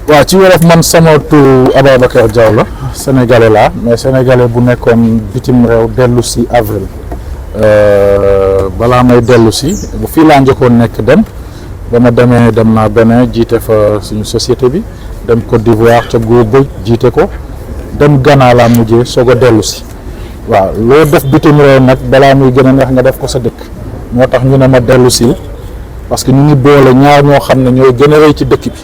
waaw ci wolof man sama tur Ababacar Diaw la sénégalais la mais sénégalais bu nekkoon bitim réew dellu si avril balaa may dellu si bu fii laa njëkkoon nekk dem ba ma demee dem naa Bénin jiite fa suñu société bi dem Côte d'Ivoire ca Gouba jiite ko dem Ghana laa mujjee soog a dellu si waaw loo def bitim réew nag balaa muy gën a neex nga def ko sa dëkk moo tax ñu ne ma dellu si parce que ñu ngi boole ñaar ñoo xam ne ñooy gën a rëy ci dëkk bi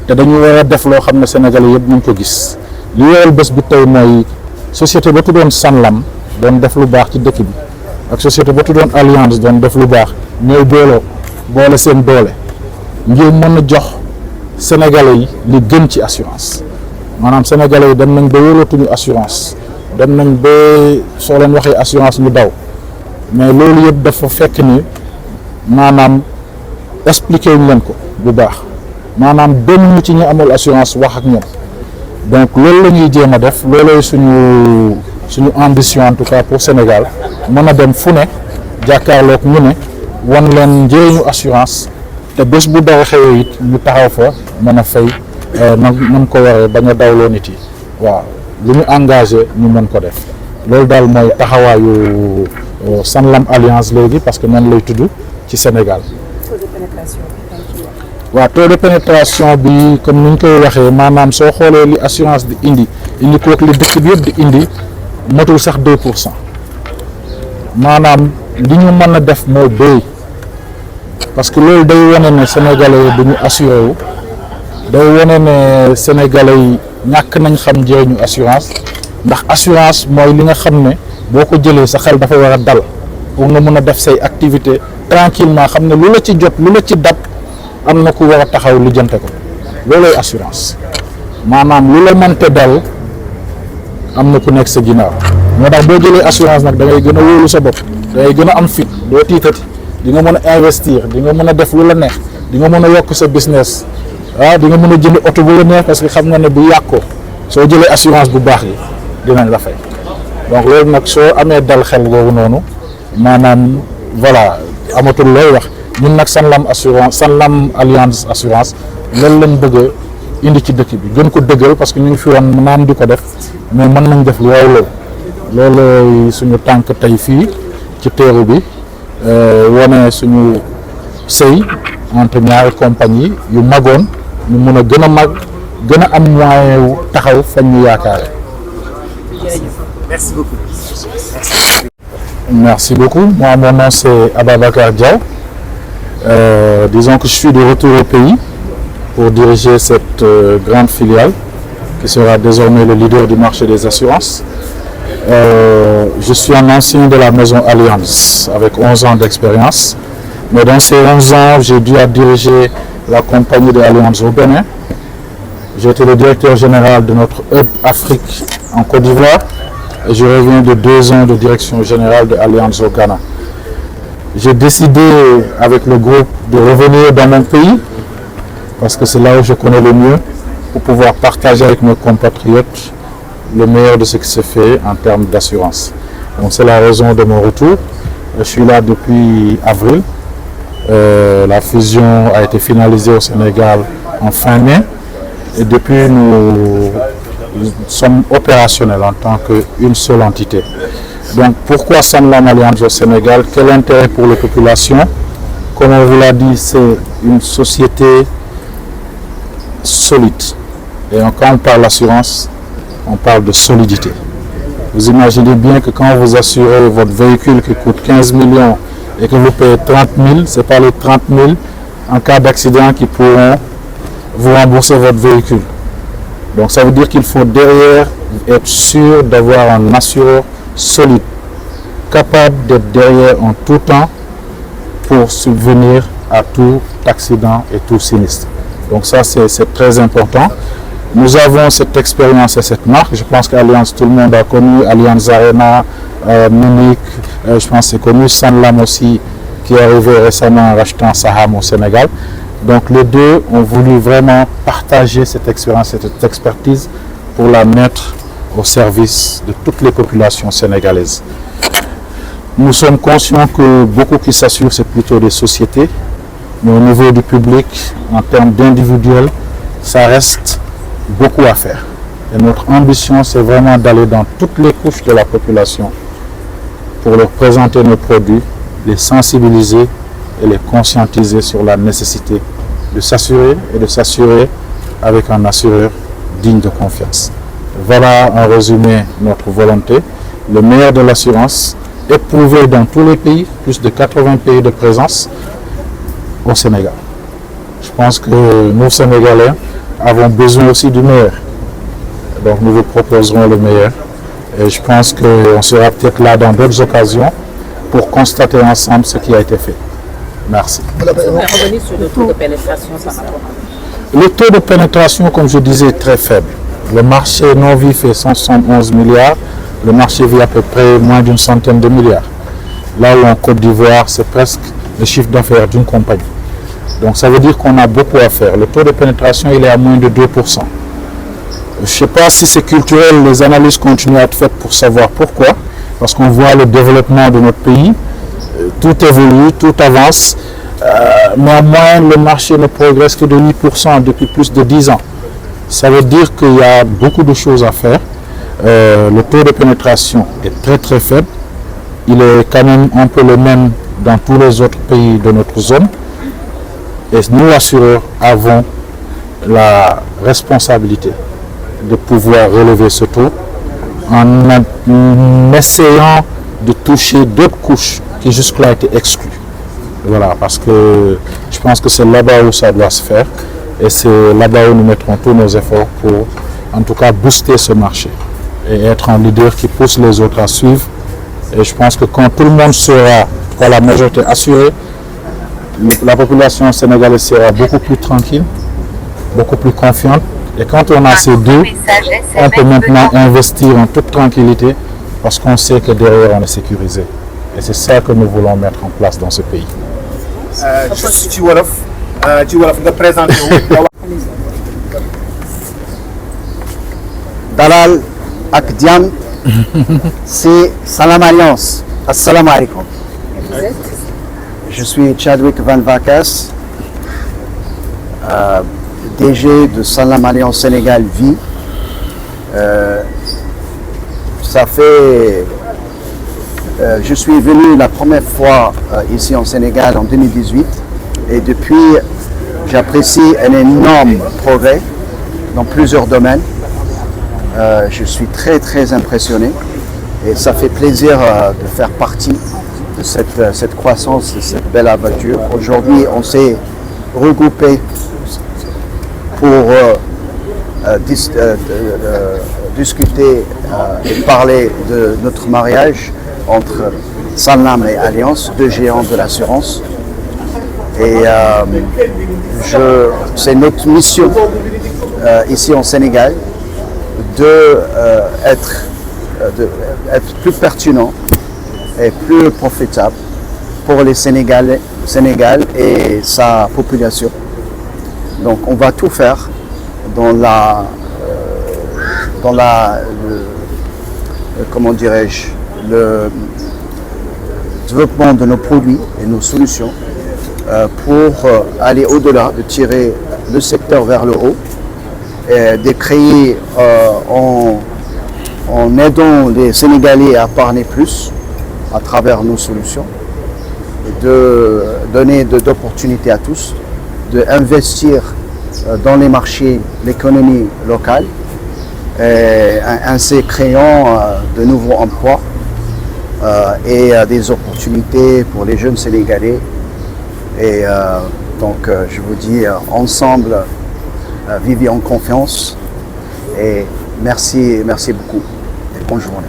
te dañu war a def loo xam ne Sénégalais yëpp ñu ko gis li waral bés bi tey mooy société ba tuddoon Sanlam doon def lu baax ci dëkk bi ak société ba tuddoon Alliance doon def lu baax ñooy boole seen doole ngir mën a jox Sénégalais yi li gën ci assurance maanaam Sénégalais yi dem nañ ba wóolatuñu assurance dem nañ ba soo leen waxee assurance ñu daw mais loolu yëpp dafa fekk ni maanaam expliqué wuñ leen ko bu baax maanaam dem ñu ci ñu amul assurance wax ak ñoom donc loolu la ñuy jéem a def loolooy suñu ambition en tout cas pour Sénégal mën a dem fu ne jàkkaarloog ñu ne wan leen njëriñu assurance te bés bu dara xewee it ñu taxaw fa mën a fay nam ko waree bañ a dawloo nit yi waaw lu ñu engagé ñu mën ko def loolu daal mooy taxawaayu Sanlam Alliance léegi parce que noonu lay tudd ci Sénégal. waaw taux de pénétration bi comme ni ñu koy waxee maanaam soo xoolee li assurance di indi kook li dëkk bi yëpp di indi motul sax 2% maanaam li ñu mën a def moo bëri parce que loolu day wane ne sénégalais yi duñu assuré wu day wane ne sénégalais yi ñàkk nañ xam njëriñu assurance ndax assurance mooy li nga xam ne boo ko jëlee sa xel dafa war a dal pour nga mën a def say activité tranquillement xam ne lu la ci jot lu la ci dab am na ku war a taxaw lijjante ko loolooy assurance maanaam lu la mënte dal am na ku nekk sa ginnaaw moo tax boo jëlee assurance nag da ngay gën a wóolu sa bopp da ngay gën a am fit doo tiitati di nga mën a investir di nga mën a def lu la neex di nga mën a yokk sa business di nga mën a jënd oto bu la neex parce que xam nga ne bu yàqoo soo jëlee assurance bu baax yi dinañ la fay donc loolu nag soo amee dal xel googu noonu maanaam voilà amatul looy wax ñun nag Sanlam Alliance assurance loolu lañ bëgg a indi ci dëkk bi gën ko dëggal parce que ñu ngi fi woon naan di ko def mais mën nañ def lu raw loolooy suñu tànk tey fii ci teeru bi wane suñu sëy entre ñaari compagnie yu magoon ñu mun a gën a mag gën a am moyen wu taxaw fañ ñu yaakaare. Merci beaucoup. Merci beaucoup. Moi, mon nom c'est Ababacar Diaw. Disons que je suis de retour au pays pour diriger cette grande filiale qui sera désormais le leader du marché des assurances. Je suis un ancien de la maison Alliance avec 11 ans d'expérience. Mais dans ces 11 ans, j'ai dû diriger la compagnie de Alliance au Bénin. J'ai été le directeur général de notre hub Afrique en Côte d'Ivoire. Et je reviens de 2 ans de direction générale de Alliance au Ghana. J'ai décidé avec le groupe de revenir dans mon pays parce que c'est là où je connais le mieux pour pouvoir partager avec mes compatriotes le meilleur de ce qui se fait en termes d'assurance. Donc c'est la raison de mon retour. Je suis là depuis avril. La fusion a été finalisée au Sénégal en fin mai et depuis nous sommes opérationnels en tant qu'une seule entité. Donc pourquoi Sanlam Alliance au Sénégal? Quel intérêt pour les populations? Comme on vous l'a dit, c'est une société solide. Et quand on parle d'assurance, on parle de solidité. Vous imaginez bien que quand vous assurez votre véhicule qui coûte 15 millions et que vous payez 30 000, ce n'est pas les 30 000 en cas d'accident qui pourront vous rembourser votre véhicule. Donc ça veut dire qu'il faut derrière être sûr d'avoir un assureur solide, capable d'être derrière en tout temps pour subvenir à tout accident et tout sinistre. Donc ça c'est très important. Nous avons cette expérience et cette marque. Je pense qu'Alliance, tout le monde a connu, Alliance Arena, Munich, je pense que c'est connu, Sanlam aussi, qui est arrivé récemment en rachetant Saham au Sénégal. Donc les deux ont voulu vraiment partager cette expérience et cette expertise pour la mettre au service de toutes les populations sénégalaises. Nous sommes conscients que beaucoup qui s'assurent, c'est plutôt des sociétés, mais au niveau du public, en termes d'individuels, ça reste beaucoup à faire. Et notre ambition, c'est vraiment d'aller dans toutes les couches de la population pour leur présenter nos produits, les sensibiliser et les conscientiser sur la nécessité de s'assurer et de s'assurer avec un assureur digne de confiance. Voilà en résumé notre volonté. Le meilleur de l'assurance, éprouvé dans tous les pays, plus de 80 pays de présence au Sénégal. Je pense que nous, Sénégalais, avons besoin aussi du meilleur. Donc nous vous proposerons le meilleur. Et je pense qu'on sera peut-être là dans d'autres occasions pour constater ensemble ce qui a été fait. Merci. Revenir sur le taux de pénétration par rapport à... Le taux de pénétration, comme je disais, est très faible. Le marché non-vie fait 171 milliards. Le marché vie à peu près moins d'une centaine de milliards. Là où en Côte d'Ivoire, c'est presque le chiffre d'affaires d'une compagnie. Donc ça veut dire qu'on a beaucoup à faire. Le taux de pénétration, il est à moins de 2%. Je ne sais pas si c'est culturel, les analyses continuent à être faites pour savoir pourquoi. Parce qu'on voit le développement de notre pays, tout évolue, tout avance. Néanmoins, le marché ne progresse que de 8% depuis plus de 10 ans. Ça veut dire qu'il y a beaucoup de choses à faire. Le taux de pénétration est très très faible. Il est quand même un peu le même dans tous les autres pays de notre zone. Et nous, assureurs, avons la responsabilité de pouvoir relever ce taux en essayant de toucher d'autres couches qui jusque-là étaient exclues. Voilà, parce que je pense que c'est là-bas où ça doit se faire et c'est là-bas où nous mettrons tous nos efforts pour, en tout cas, booster ce marché et être un leader qui pousse les autres à suivre. Et je pense que quand tout le monde sera, quand la majorité assurée, la population sénégalaise sera beaucoup plus tranquille, beaucoup plus confiante. Et quand on a ces deux, on peut maintenant investir en toute tranquillité parce qu'on sait que derrière on est sécurisé. Et c'est ça que nous voulons mettre en place dans ce pays. ci wolof nga présenté wu. Dalal ak Diam, c'est Salam Alliance. Assalamu alaikum. Je suis Chadwick Van Vakas, DG de Salam Alliance Sénégal Vie. Je suis venu la première fois ici en Sénégal en 2018 et depuis j'apprécie un énorme progrès dans plusieurs domaines. Je suis très très impressionné et ça fait plaisir de faire partie de cette croissance, de cette belle aventure. Aujourd'hui, on s'est regroupé pour discuter et parler de notre mariage entre Sanlam et Alliance, deux géants de l'assurance. Et c'est notre mission ici en Sénégal d'être plus pertinent et plus profitable pour les Sénégal et sa population. Donc on va tout faire dans comment dirais-je, le développement de nos produits et nos solutions pour aller au-delà, de tirer le secteur vers le haut, et de créer en aidant les Sénégalais à parler plus à travers nos solutions, et de donner d'opportunités à tous, d'investir dans les marchés, l'économie locale, et ainsi créant de nouveaux emplois et des opportunités pour les jeunes Sénégalais. Et donc je vous dis ensemble, vivez en confiance et merci beaucoup et bonne journée.